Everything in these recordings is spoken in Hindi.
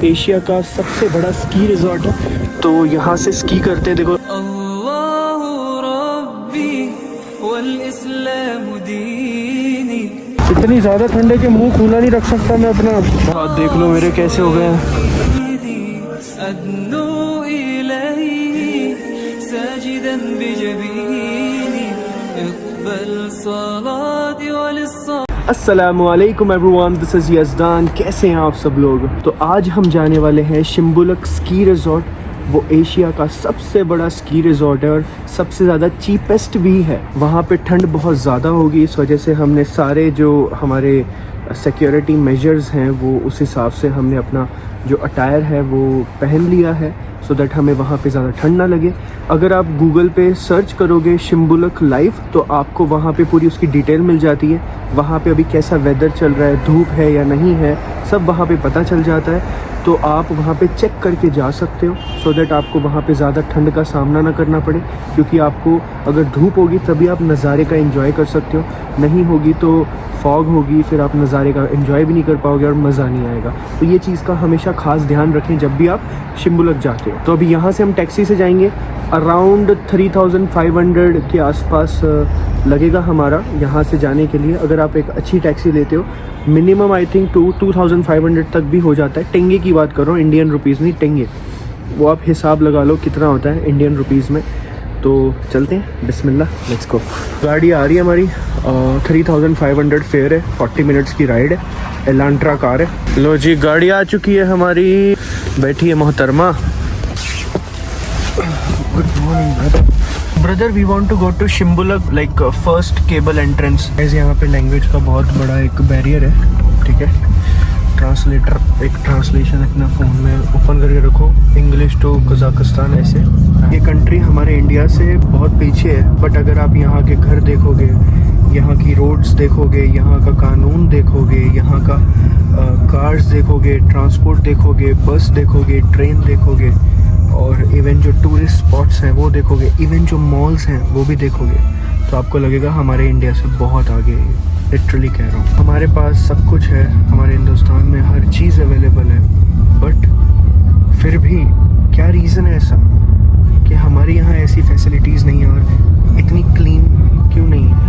एशिया का सबसे बड़ा स्की रिजॉर्ट है, तो यहाँ से स्की करते हैं। देखो इतनी ज़्यादा ठंड है कि मुंह खुला नहीं रख सकता मैं अपना। हाथ देख लो मेरे कैसे हो गए हैं। अस्सलामुअलैकुम एवरीवन, दिस इज़ यज़दान। कैसे हैं आप सब लोग? तो आज हम जाने वाले हैं शिम्बुलक स्की रिज़ॉर्ट। वो एशिया का सबसे बड़ा स्की रिज़ॉर्ट है और सबसे ज़्यादा चीपेस्ट भी है। वहाँ पे ठंड बहुत ज़्यादा होगी, इस वजह से हमने सारे जो हमारे सिक्योरिटी मेजर्स हैं वो उस हिसाब से हमने अपना जो अटायर है वो पहन लिया है, सो दैट हमें वहाँ पे ज़्यादा ठंड ना लगे। अगर आप गूगल पे सर्च करोगे शिम्बुलक लाइव तो आपको वहाँ पे पूरी उसकी डिटेल मिल जाती है। वहाँ पे अभी कैसा वेदर चल रहा है, धूप है या नहीं है, सब वहाँ पे पता चल जाता है। तो आप वहाँ पे चेक करके जा सकते हो, सो दैट आपको वहाँ पे ज़्यादा ठंड का सामना ना करना पड़े। क्योंकि आपको अगर धूप होगी तभी आप नज़ारे का एंजॉय कर सकते हो, नहीं होगी तो फॉग होगी, फिर आप नज़ारे का एंजॉय भी नहीं कर पाओगे और मज़ा नहीं आएगा। तो ये चीज़ का हमेशा ख़ास ध्यान रखें जब भी आप शिम्बुलक जाते हो। तो अभी यहाँ से हम टैक्सी से जाएंगे, अराउंड 3500 के आसपास लगेगा हमारा यहाँ से जाने के लिए। अगर आप एक अच्छी टैक्सी लेते हो मिनिमम आई थिंक 2500 तक भी हो जाता है। टेंगे की बात कर रहा हूँ, इंडियन रुपीज़ नहीं, टेंगे। वो आप हिसाब लगा लो कितना होता है इंडियन रुपीज़ में। तो चलते हैं, बिस्मिल्लाह, लेट्स गो। गाड़ी आ रही है हमारी, 3500 फेयर है, 40 मिनट्स की राइड है, एलांट्रा कार है। लो जी, गाड़ी आ चुकी है हमारी, बैठी है मोहतरमा। Good morning brother, we want to go to Shymbulak like first cable entrance. ऐसे यहाँ पे लैंग्वेज का बहुत बड़ा एक बैरियर है, ठीक है। ट्रांसलेटर, एक ट्रांसलेशन अपना फ़ोन में ओपन करके रखो, इंग्लिश टू कज़ाकिस्तान। ऐसे ये कंट्री हमारे इंडिया से बहुत पीछे है, बट अगर आप यहाँ के घर देखोगे, यहाँ की रोड्स देखोगे, यहाँ का कानून देखोगे, यहाँ का कार्स देखोगे, ट्रांसपोर्ट देखोगे, बस देखोगे, ट्रेन देखोगे, और इवन जो टूरिस्ट स्पॉट्स हैं वो देखोगे, इवन जो मॉल्स हैं वो भी देखोगे, तो आपको लगेगा हमारे इंडिया से बहुत आगे है। लिटरली कह रहा हूँ, हमारे पास सब कुछ है, हमारे हिंदुस्तान में हर चीज़ अवेलेबल है, बट फिर भी क्या रीज़न है ऐसा कि हमारे यहाँ ऐसी फैसिलिटीज़ नहीं है और इतनी क्लीन क्यों नहीं है?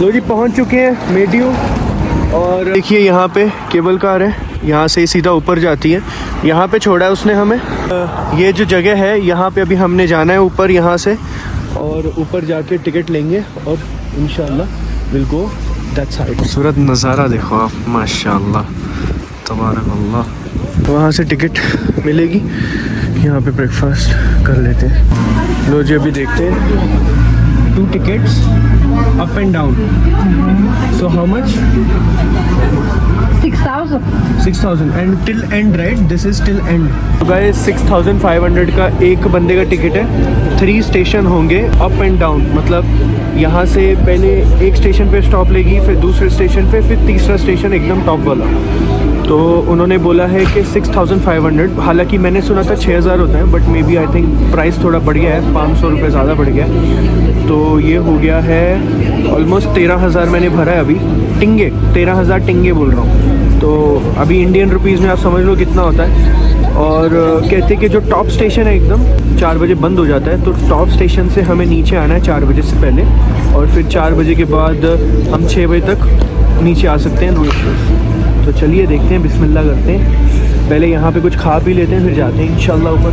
लो जी, पहुंच चुके हैं मेडियो, और देखिए यहाँ पे केबल कार है, यहाँ से सीधा ऊपर जाती है। यहाँ पे छोड़ा है उसने हमें। ये जो जगह है यहाँ पे अभी हमने जाना है ऊपर यहाँ से, और ऊपर जाके टिकट लेंगे और इंशाल्लाह विल गो दैट साइड। खूबसूरत नज़ारा देखो आप, माशाल्लाह तबारक अल्लाह। वहाँ से टिकट मिलेगी, यहाँ पे ब्रेकफास्ट कर लेते हैं। लो जी, अभी देखते हैं 2 tickets up and down. So how much? 6,000. 6,000 and till end, right? This is till end. तो guys 6,500 का एक बंदे का टिकट है। 3 स्टेशन होंगे अप एंड डाउन, मतलब यहाँ से पहले एक स्टेशन पे स्टॉप लेगी, फिर दूसरे स्टेशन पे, फिर तीसरा स्टेशन एकदम टॉप वाला। तो उन्होंने बोला है कि 6,500, हालांकि मैंने सुना था 6,000 होता है, but may be I think price थोड़ा बढ़ गया है, 500 रुपये ज़्यादा बढ़ गया है। तो ये हो गया है ऑलमोस्ट 13,000 मैंने भरा है अभी, टिंगे 13,000 टिंगे बोल रहा हूँ। तो अभी इंडियन रुपीज़ में आप समझ लो कितना होता है। और कहते कि जो टॉप स्टेशन है एकदम 4 बजे बंद हो जाता है, तो टॉप स्टेशन से हमें नीचे आना है 4 बजे से पहले, और फिर 4 बजे के बाद हम 6 बजे तक नीचे आ सकते हैं रोड। तो चलिए देखते हैं, बिस्मिल्लाह करते हैं। पहले यहाँ पे कुछ खा पी लेते हैं, फिर जाते हैं इंशाल्लाह ऊपर।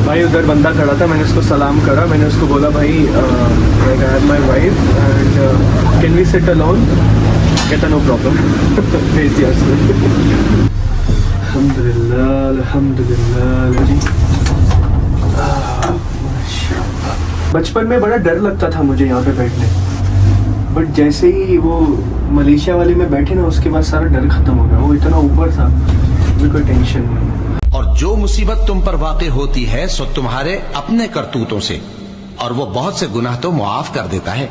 भाई उधर बंदा खड़ा था, मैंने उसको सलाम करा, मैंने उसको बोला भाई I have my wife and can we sit alone. कहता नो प्रॉब्लम। भेज दिया उसने। अल्हम्दुलिल्लाह अल्हम्दुलिल्लाह जी। बचपन में बड़ा डर लगता था मुझे यहाँ पे बैठने, बट जैसे ही वो मलेशिया वाले में बैठे ना, उसके बाद सारा डर खत्म हो गया। वो इतना ऊपर था, मुझे कोई टेंशन नहीं। और जो मुसीबत तुम पर वाक़ई होती है सो तुम्हारे अपने करतूतों से, और वो बहुत से गुनाह तो मुआफ कर देता है।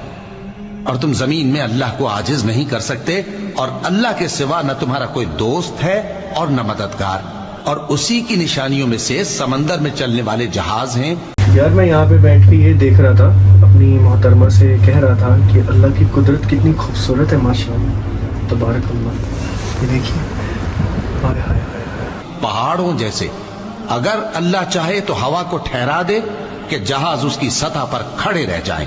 और तुम जमीन में अल्लाह को आजिज नहीं कर सकते, और अल्लाह के सिवा न तुम्हारा कोई दोस्त है और न मददगार। और उसी की निशानियों में से समंदर में चलने वाले जहाज हैं। यार मैं यहाँ पे बैठ के ये देख रहा था, अपनी मोहतरमा से कह रहा था कि अल्लाह की कुदरत कितनी खूबसूरत है माशाअल्लाह, तबारक अल्लाह। ये देखिए, हाय हाय हाय। पहाड़ों जैसे अगर अल्लाह चाहे तो हवा को ठहरा दे कि जहाज उसकी सतह पर खड़े रह जाएं।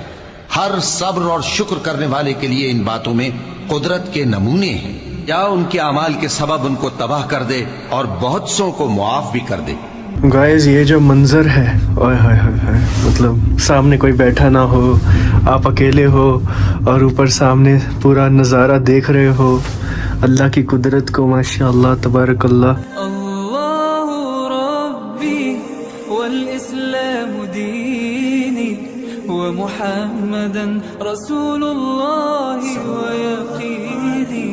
हर सब्र और शुक्र करने वाले के लिए इन बातों में कुदरत के नमूने हैं। या उनके अमाल के सबब उनको तबाह कर दे और बहुत सौ को मुआफ भी कर दे। गाइस ये जो मंजर है, ओए हाय हाय हाय, मतलब सामने कोई बैठा ना हो, आप अकेले हो और ऊपर सामने पूरा नज़ारा देख रहे हो अल्लाह की कुदरत को, माशाअल्लाह तबारक अल्लाह। मुहम्मदन रसूलुल्लाह व यक़ीनी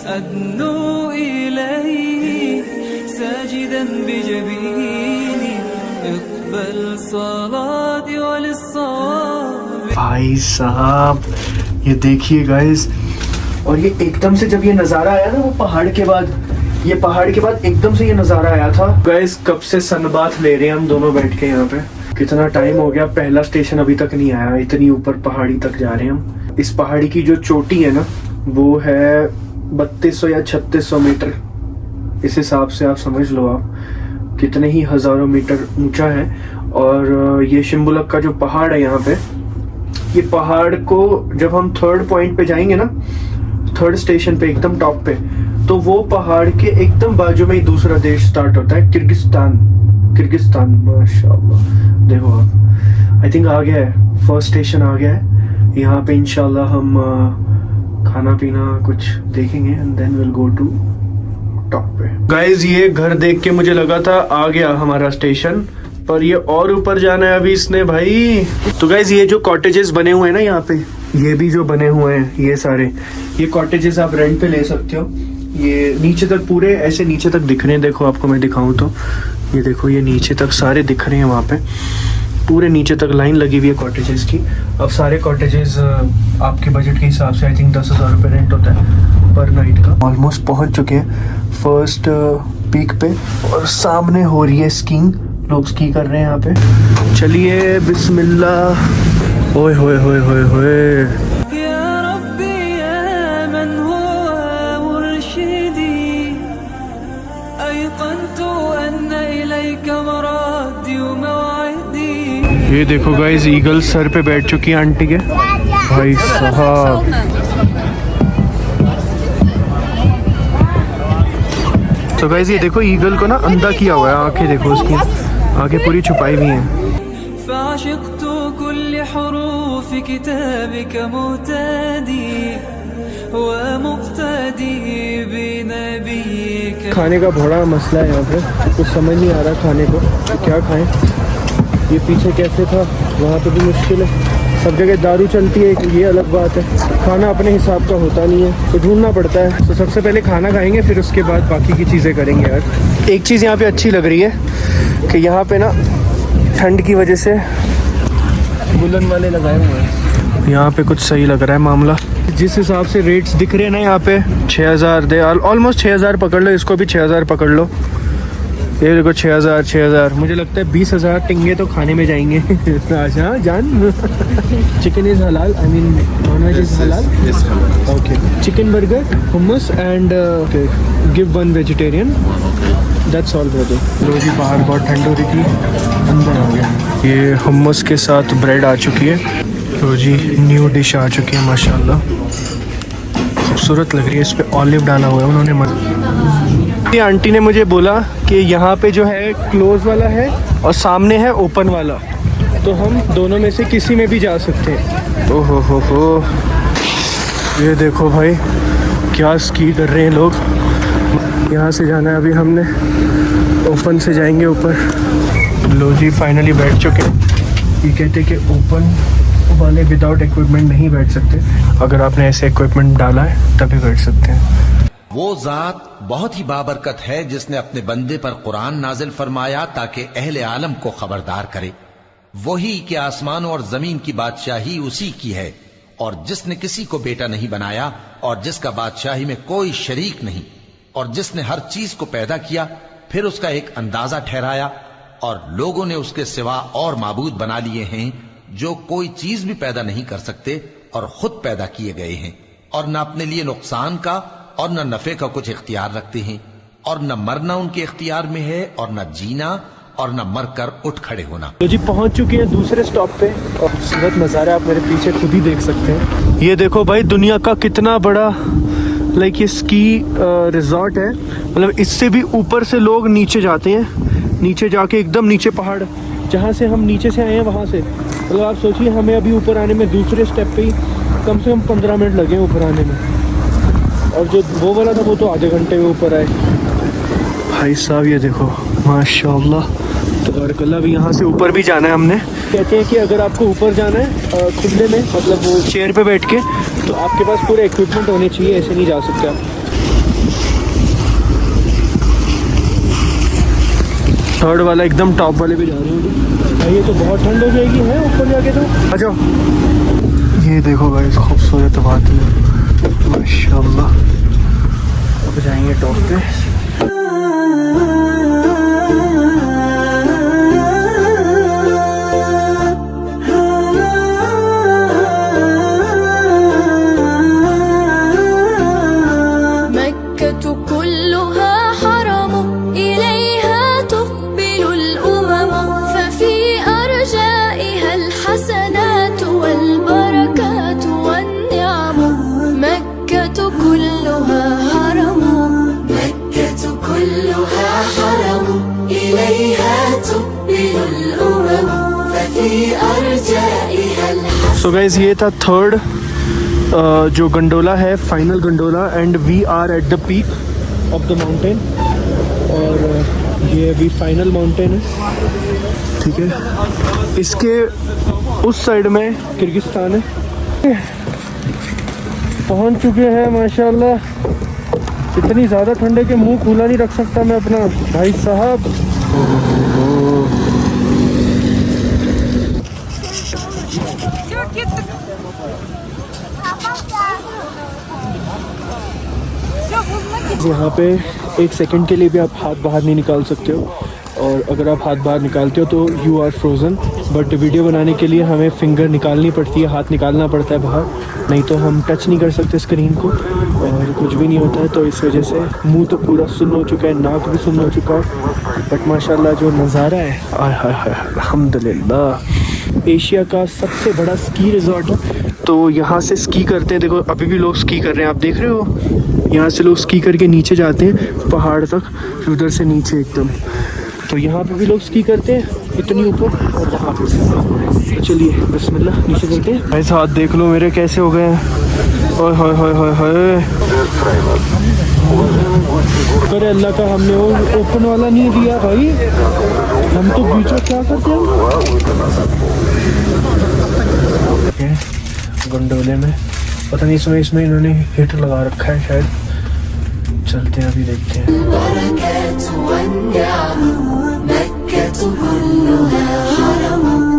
अदनु इलैहि साजिदन बिजबीनी इक़बल सलाती व लिस्सलाम। भाई साहब ये देखिए गाइस, और ये एकदम से जब ये नज़ारा आया ना, वो पहाड़ के बाद, ये पहाड़ के बाद एकदम से ये नज़ारा आया था। गाइस कब से सनबाथ ले रहे हैं हम दोनों बैठ के यहाँ पे, कितना टाइम हो गया, पहला स्टेशन अभी तक नहीं आया। इतनी ऊपर पहाड़ी तक जा रहे हैं हम। इस पहाड़ी की जो चोटी है ना, वो है 3200 या 3600 मीटर। इस हिसाब से आप समझ लो आप कितने ही हज़ारों मीटर ऊंचा है। और ये शिम्बुलक का जो पहाड़ है यहाँ पे, ये पहाड़ को जब हम 3rd पॉइंट पे जाएंगे ना, 3rd स्टेशन पे एकदम टॉप पे, तो वो पहाड़ के एकदम बाजू में ही दूसरा देश स्टार्ट होता है, किर्गिस्तान। माशाअल्लाह देखो आप, आई थिंक आ गया है, फर्स्ट स्टेशन आ गया है। यहाँ पे इंशाल्लाह हम खाना पीना कुछ देखेंगे and then will go to top पे। गाइस ये घर देख के मुझे लगा था आ गया हमारा स्टेशन, पर ये और ऊपर जाना है अभी इसने भाई। तो गाइस ये जो कॉटेजेस बने हुए हैं ना यहाँ पे, ये भी जो बने हुए हैं ये सारे, ये कॉटेजेस आप रेंट पे ले सकते हो। ये नीचे तक पूरे ऐसे नीचे तक दिख रहे हैं, देखो आपको मैं दिखाऊं तो ये देखो, ये नीचे तक सारे दिख रहे हैं। वहाँ पे पूरे नीचे तक लाइन लगी हुई है कॉटेजेस की। अब सारे कॉटेजेस आपके बजट के हिसाब से आई थिंक 10,000 रुपये रेंट होता है पर नाइट का। ऑलमोस्ट पहुँच चुके हैं फर्स्ट पीक पे, और सामने हो रही है स्कीइंग, लोग स्की कर रहे हैं यहाँ पे। चलिए बिस्मिल्लाह। ओए होए होए होए होए, ये देखो गाइस ईगल सर पे बैठ चुकी है आंटी के। भाई साहब तो गाइस ये देखो ईगल को ना अंधा किया हुआ है, आंखें देखो उसकी, आंखें पूरी छुपाई हुई हैं। खाने का बड़ा मसला है यहाँ पे, कुछ समझ नहीं आ रहा खाने को क्या खाएं। ये पीछे कैसे था, वहाँ पे भी मुश्किल है। सब जगह दारू चलती है, ये अलग बात है। खाना अपने हिसाब का होता नहीं है, तो ढूंढना पड़ता है। तो सबसे पहले खाना खाएंगे, फिर उसके बाद बाकी की चीज़ें करेंगे। यार एक चीज़ यहाँ पे अच्छी लग रही है कि यहाँ पे ना ठंड की वजह से बुलन वाले लगाए हुए हैं। यहाँ पे कुछ सही लग रहा है मामला। जिस हिसाब से रेट्स दिख रहे हैं ना यहाँ पे, 6,000 दे, ऑलमोस्ट 6,000 पकड़ लो, इसको भी 6,000 पकड़ लो। ये देखो 6,000 मुझे लगता है 20,000 टिंगे तो खाने में जाएंगे। अच्छा जान। चिकन इज हलाल, I mean non veg is हलाल। Okay, chicken burger, hummus and give one vegetarian, that's all brother. लो जी, बाहर बहुत ठंड हो रही थी, अंदर आ गया। ये hummus के साथ ब्रेड आ चुकी है। तो जी न्यू डिश आ चुकी है माशाल्लाह, खूबसूरत लग रही है। इस पे ऑलिव डाला हुआ है उन्होंने। ये आंटी ने मुझे बोला कि यहाँ पे जो है क्लोज वाला है और सामने है ओपन वाला, तो हम दोनों में से किसी में भी जा सकते हैं। ओहो हो, ये देखो भाई क्या स्की कर रहे हैं लोग। यहाँ से जाना है अभी हमने, ओपन से जाएंगे ऊपर। लो जी फाइनली बैठ चुके हैं। ये कहते हैं कि ओपन वाले विदाउट इक्विपमेंट नहीं बैठ सकते, अगर आपने ऐसे इक्विपमेंट डाला है तभी बैठ सकते हैं। वो जात बहुत ही बाबरकत है जिसने अपने बंदे पर कुरान नाजिल फरमाया ताकि अहले आलम को खबरदार करे। वही कि आसमानों और जमीन की बादशाही उसी की है, और जिसने किसी को बेटा नहीं बनाया और जिसका बादशाही में कोई शरीक नहीं, और जिसने हर चीज को पैदा किया फिर उसका एक अंदाजा ठहराया, और लोगों ने उसके सिवा और माबूद बना लिए हैं जो कोई चीज भी पैदा नहीं कर सकते और खुद पैदा किए गए हैं, और न अपने लिए नुकसान का और न नफे का कुछ इख्तियार रखते हैं, और न मरना उनके इख्तियार में है और न जीना और न मरकर उठ खड़े होना। तो जी पहुंच चुके हैं दूसरे स्टॉप पे, और खूबसूरत नज़ारा आप मेरे पीछे खुद ही देख सकते हैं। ये देखो भाई दुनिया का कितना बड़ा लाइक ये स्की रिजॉर्ट है। मतलब इससे भी ऊपर से लोग नीचे जाते हैं, नीचे जाके एकदम नीचे पहाड़, जहाँ से हम नीचे से आए हैं वहाँ से। मतलब आप सोचिए हमें अभी ऊपर आने में दूसरे स्टेप पे ही कम से कम 15 मिनट लगे ऊपर आने में, और जो वो वाला था वो तो आधे घंटे में ऊपर आए। भाई साहब ये देखो माशाल्लाह, तबारकल्लाह। अभी यहाँ से ऊपर भी जाना है हमने। कहते हैं कि अगर आपको ऊपर जाना है खुले में, मतलब वो चेयर पे बैठ के, तो आपके पास पूरे इक्विपमेंट होने चाहिए, ऐसे नहीं जा सकते आप। थर्ड वाला एकदम टॉप वाले पे जा रहे हैं। ये तो बहुत ठंड हो जाएगी है ऊपर जाके तो। आ जाओ। ये देखो भाई खूबसूरत बात है माशाल्लाह। अब जाएंगे टॉप पे। सो गाइज ये था थर्ड जो गंडोला है, final gondola, and we are at the peak of the mountain. और ये अभी फाइनल माउंटेन है, ठीक है। इसके उस साइड में किर्गिस्तान है। पहुंच चुके हैं माशाल्लाह। इतनी ज़्यादा ठंडे के मुंह खुला नहीं रख सकता मैं अपना भाई साहब। यहाँ पे एक सेकंड के लिए भी आप हाथ बाहर नहीं निकाल सकते हो, और अगर आप हाथ बाहर निकालते हो तो you are frozen. But video बनाने के लिए हमें फिंगर निकालनी पड़ती है, हाथ निकालना पड़ता है बाहर, नहीं तो हम टच नहीं कर सकते स्क्रीन को और कुछ भी नहीं होता है। तो इस वजह से मुंह तो पूरा सुन्न हो चुका है, नाक भी सुन्न हो चुका है। बट माशाल्लाह जो नज़ारा है, आय हाय हाय अल्हम्दुलिल्लाह। एशिया का सबसे बड़ा स्की रिजॉर्ट है, तो यहाँ से स्की करते हैं। देखो अभी भी लोग स्की कर रहे हैं, आप देख रहे हो। यहाँ से लोग स्की करके नीचे जाते हैं पहाड़ तक, फिर उधर से नीचे एकदम। तो यहाँ पे भी लोग स्की करते हैं इतनी ऊपर, और वहाँ पे। तो चलिए बिस्मिल्लाह नीचे चलते हैं। ऐसा हाथ देख लो मेरे कैसे हो गए हैं। ओए होए होए होए होए। अरे अल्लाह का हमने वो ओपन वाला नहीं दिया भाई, हम तो बीच में क्या करते हैं गंडोले में। पता नहीं इसमें इन्होंने हिट लगा रखा है शायद। चलते हैं अभी देखते हैं।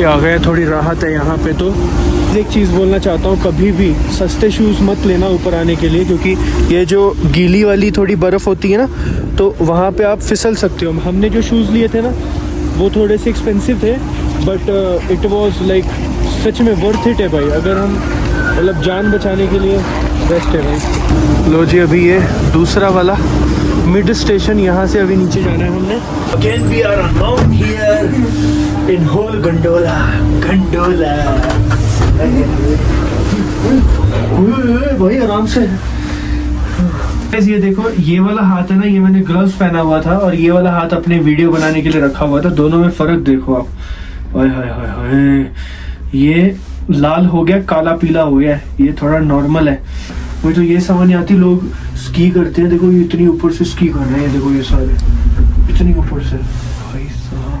ये आ गया, थोड़ी राहत है यहाँ पे। तो एक चीज़ बोलना चाहता हूँ, कभी भी सस्ते शूज़ मत लेना ऊपर आने के लिए, क्योंकि ये जो गीली वाली थोड़ी बर्फ़ होती है ना, तो वहाँ पे आप फिसल सकते हो। हमने जो शूज़ लिए थे ना वो थोड़े से एक्सपेंसिव थे, but it was like such में वर्थ इट है भाई। अगर हम मतलब जान बचाने के लिए बेस्ट है भाई। लो जी, अभी ये दूसरा वाला मिड स्टेशन, यहाँ से अभी नीचे जाना है हमने। Again we are around here in whole gondola. भाई आराम से। ये देखो, ये वाला हाथ है ना, ये मैंने ग्लव्स पहना हुआ था, और ये वाला हाथ अपने वीडियो बनाने के लिए रखा हुआ था। दोनों में फर्क देखो आप। हाय हाय हाय हाय, ये लाल हो गया, काला पीला हो गया, ये थोड़ा नॉर्मल है। मुझे तो ये समझ नहीं आती, लोग स्की करते हैं, देखो ये इतनी ऊपर से स्की कर रहे हैं, देखो ये सारे इतनी ऊपर से। भाई साहब,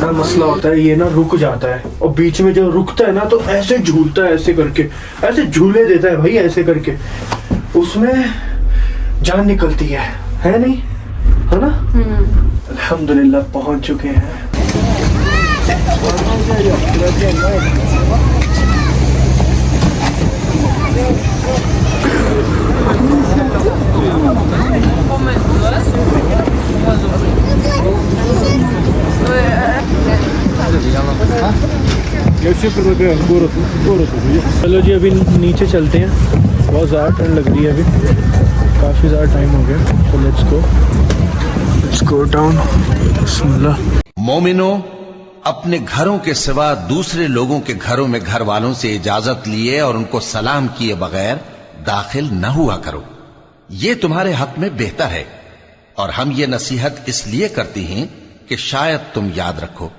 ना मसला होता है, ये ना रुक जाता है, और बीच में जब रुकता है ना तो ऐसे झूलता है, ऐसे करके, ऐसे झूले देता है भाई, ऐसे करके उसमें जान निकलती है नहीं, है ना। अल्हम्दुलिल्लाह पहुंच चुके हैं। चलो जी, अभी नीचे चलते हैं, बहुत ज़्यादा ठंड लग रही है अभी, काफ़ी ज़्यादा टाइम हो गया। तो लेट्स गो डाउन। बिस्मिल्लाह। मोमिनो, अपने घरों के सिवा दूसरे लोगों के घरों में घर वालों से इजाजत लिए और उनको सलाम किए बगैर दाखिल न हुआ करो, ये तुम्हारे हक में बेहतर है। और हम ये नसीहत इसलिए करती हैं कि शायद तुम याद रखो।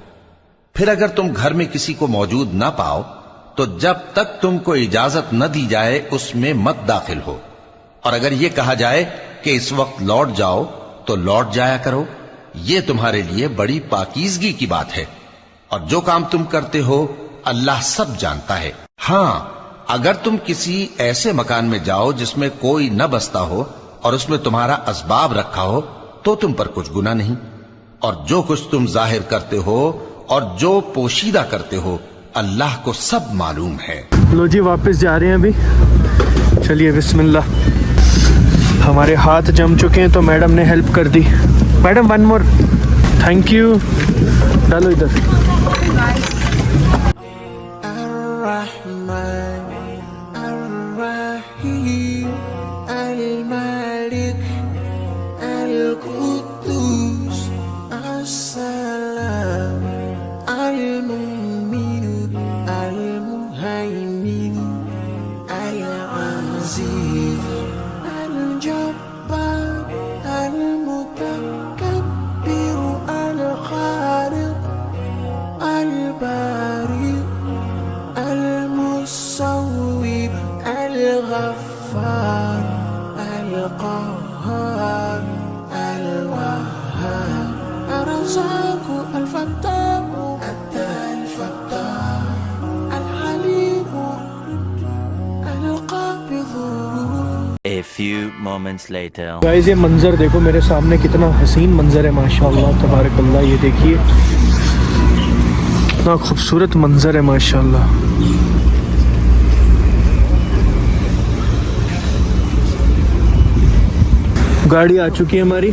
फिर अगर तुम घर में किसी को मौजूद ना पाओ तो जब तक तुमको इजाजत न दी जाए उसमें मत दाखिल हो, और अगर ये कहा जाए कि इस वक्त लौट जाओ तो लौट जाया करो। ये तुम्हारे लिए बड़ी पाकीज़गी की बात है, और जो काम तुम करते हो अल्लाह सब जानता है। हां, अगर तुम किसी ऐसे मकान में जाओ जिसमें कोई न बसता हो और उसमें तुम्हारा असबाब रखा हो तो तुम पर कुछ गुनाह नहीं, और जो कुछ तुम जाहिर करते हो और जो पोशीदा करते हो अल्लाह को सब मालूम है। लो जी, वापस जा रहे हैं अभी। चलिए बिस्मिल्लाह। हमारे हाथ जम चुके हैं तो मैडम ने हेल्प कर दी। Madam one more, thank you. डालो इधर। A few moments later. Guys, ये मंजर देखो मेरे सामने, कितना हसीन मंजर है, माशाल्लाह तबारकल्लाह। ये देखिए कितना खूबसूरत मंजर है, माशाल्लाह। गाड़ी आ चुकी है हमारी,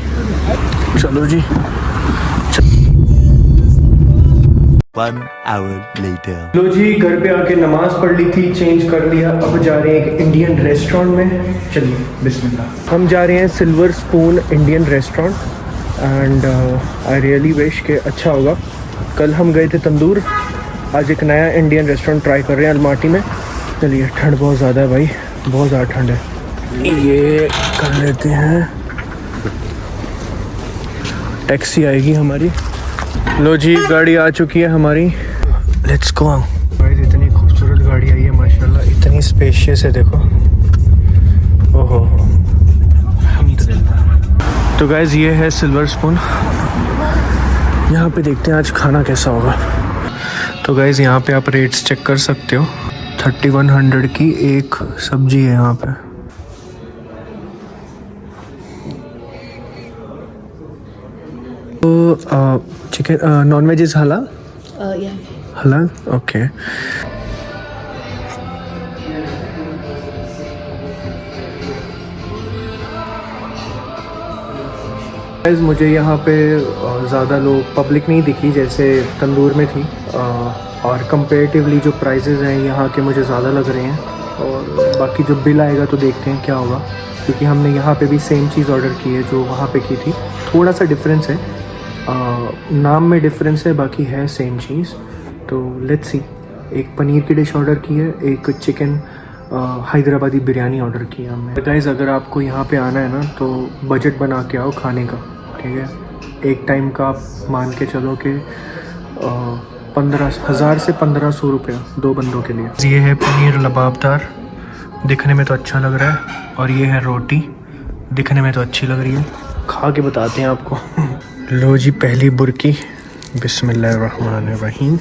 चलो जी। 1 hour later. लो जी, घर पे आके नमाज पढ़ ली थी, चेंज कर लिया, अब जा रहे हैं एक इंडियन रेस्टोरेंट में। चलिए बिस्मिल्लाह। हम जा रहे हैं silver spoon Indian restaurant, and I really wish के अच्छा होगा। कल हम गए थे तंदूर, आज एक नया इंडियन रेस्टोरेंट ट्राई कर रहे हैं अलमाटी में। चलिए, ठंड बहुत ज़्यादा है भाई, बहुत ज़्यादा ठंड है। ये कर लेते हैं, टैक्सी आएगी हमारी। लो जी, गाड़ी आ चुकी है हमारी, लेट्स गो। भाई इतनी खूबसूरत गाड़ी आई है माशाल्लाह, इतनी स्पेशियस है, देखो। ओहो, अल्हम्दुलिल्लाह। तो गाइज ये है सिल्वर स्पून। यहाँ पे देखते हैं आज खाना कैसा होगा। तो गाइज यहाँ पे आप रेट्स चेक कर सकते हो। 3100 की एक सब्जी है यहाँ पे। तो चिकन नॉन वेज इज हलाल? हलाल, ओके। मुझे यहाँ पे ज़्यादा लोग पब्लिक नहीं दिखी जैसे तंदूर में थी, और कंपेरेटिवली जो प्राइसेस हैं यहाँ के मुझे ज़्यादा लग रहे हैं। और बाकी जो बिल आएगा तो देखते हैं क्या होगा, क्योंकि हमने यहाँ पे भी सेम चीज़ ऑर्डर की है जो वहाँ पे की थी। थोड़ा सा डिफरेंस है, नाम में डिफरेंस है, बाकी है सेम चीज़। तो लेट्स सी। एक पनीर की डिश ऑर्डर की है, एक चिकन हैदराबादी बिरयानी ऑर्डर की है हमने। गाइस अगर आपको यहाँ पे आना है ना तो बजट बना के आओ खाने का, ठीक है। एक टाइम का आप मान के चलो कि 15,000 से 1,500 रुपया 2 बंदों के लिए। ये है पनीर लबाबदार, दिखने में तो अच्छा लग रहा है, और ये है रोटी, दिखने में तो अच्छी लग रही है। खा के बताते हैं आपको। लो जी पहली बुर्की, बिस्मिल्लाहिर्रहमानिर्रहीम।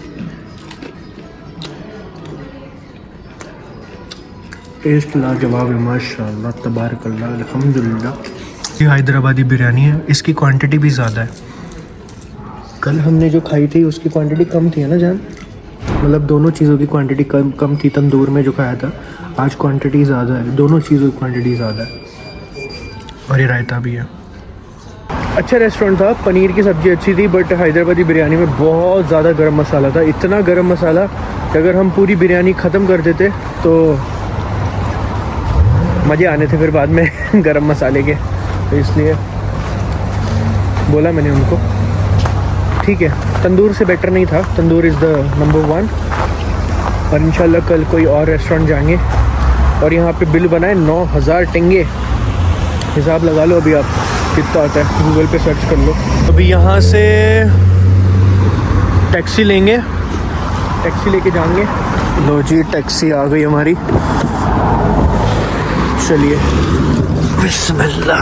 टेस्ट लाजवाब है, माशाअल्लाह तबारकल्लाह अल्हम्दुलिल्लाह। ये हैदराबादी बिरयानी है, इसकी क्वांटिटी भी ज़्यादा है। कल हमने जो खाई थी उसकी क्वांटिटी कम थी, है ना जान? मतलब दोनों चीज़ों की क्वांटिटी कम थी। तंदूर में जो खाया था, आज क्वांटिटी ज़्यादा है। दोनों चीज़ों की क्वांटिटी ज़्यादा है, और ये रायता भी है। अच्छा रेस्टोरेंट था, पनीर की सब्ज़ी अच्छी थी, बट हैदराबादी बिरयानी में बहुत ज़्यादा गरम मसाला था। इतना गरम मसाला कि अगर हम पूरी बिरयानी ख़त्म कर देते तो मज़े आने थे फिर बाद में गरम मसाले के। तो इसलिए बोला मैंने उनको, ठीक है तंदूर से बेटर नहीं था, तंदूर इज़ द नंबर 1। और इंशाल्लाह कल कोई और रेस्टोरेंट जाएंगे। और यहाँ पे बिल बनाए 9,000 टेंगे। हिसाब लगा लो अभी आप कितना आता है, गूगल पे सर्च कर लो। अभी यहाँ से टैक्सी लेंगे, टैक्सी लेके जाएंगे। लो जी टैक्सी आ गई हमारी, चलिए बिस्मिल्लाह,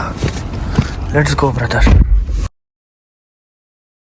लेट्स गो ब्रदर।